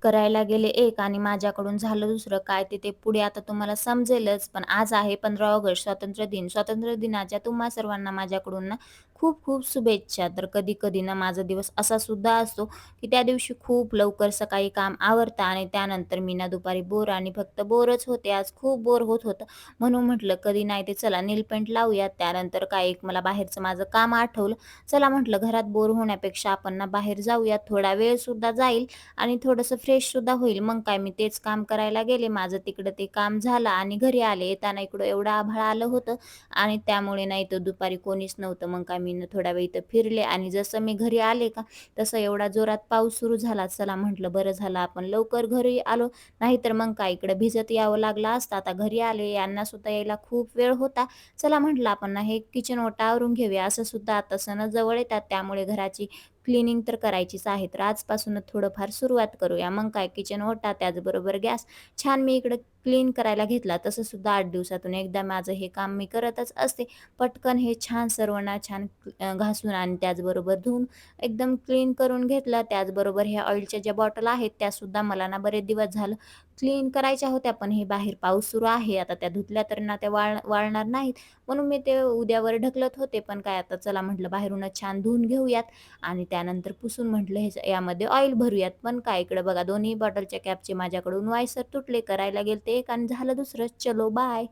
करायला गेले एक आणि माझ्याकडून झालं दुसरं. काय ते पुढे आता तुम्हाला समजेलच. पण आज आहे 15 ऑगस्ट स्वातंत्र्य दिन. स्वातंत्र्य दिनाच्या तुम्हा सर्वांना माझ्याकडून ना खूप खूप शुभेच्छा. तर कधी-कधी ना माझा दिवस असा सुद्धा असतो, की त्या दिवशी खूप लवकर सकाळी काम आवरतं आणि त्यानंतर मी ना दुपारी बोर आणि फक्त बोरच होते. आज खूप बोर होत होतं. म्हणून म्हटलं कधी नाही ते चला नेल पेंट लावूया. त्यानंतर काय एक मला बाहेरचं माझं काम आठवलं. चला म्हटलं घरात बोर होण्यापेक्षा आपण ना बाहेर जाऊया. थोडा वेळ सुद्धा जाईल आणि थोडंसं फ्रेश सुद्धा होईल. मग काय मी तेच काम करायला गेले. माझं तिकडं ते काम झालं आणि घरी आले. येताना इकडं एवढं आभाळ आलं होतं आणि त्यामुळे ना इथं दुपारी कोणीच नव्हतं. मग काय मी थोडा वेळ इथं फिरले आणि जसं मी घरी आले का तसं एवढा जोरात पाऊस सुरू झाला. चला म्हटलं बरं झालं आपण लवकर घरी आलो. नाहीतर मग काय इकडं भिजत यावं लागलं असतं. आता घरी आले, यांना सुद्धा यायला खूप वेळ होता. चला म्हटलं आपण ना हे किचन ओटा आवरून घेऊया. असं सुद्धा आता सण जवळ येतात त्यामुळे घराची क्लिनिंग तर करायचीच आहे. तर आजपासूनच थोडंफार सुरुवात करूया. मग काय किचन ओटा, त्याचबरोबर गॅस छान मी इकडं क्लीन करायला घेतला. तसं सुद्धा 8 दिवसातून एकदा माझं हे काम मी करतच असते. पटकन हे छान सर्वांना छान घासून आणि त्याचबरोबर धुवून एकदम क्लीन करून घेतलं. त्याचबरोबर ह्या ऑइलच्या ज्या बॉटल आहेत त्यासुद्धा मला ना बरेच दिवस झालं क्लीन करायच्या होत्या. पण हे बाहेर पाऊस सुरू आहे. आता त्या धुतल्या तर ना त्या वाळणार नाहीत. म्हणून मी ते उद्यावर ढकलत होते. पण काय आता चला म्हटलं बाहेरूनच छान धुवून घेऊयात आणि त्यानंतर पुसून म्हटलं यामध्ये ऑइल भरूयात. पण काय इकडं बघा दोन्ही बॉटलच्या कॅपचे माझ्याकडून वायसर तुटले. करायला गेलते एक आणि झालं दुसरं. चलो बाय.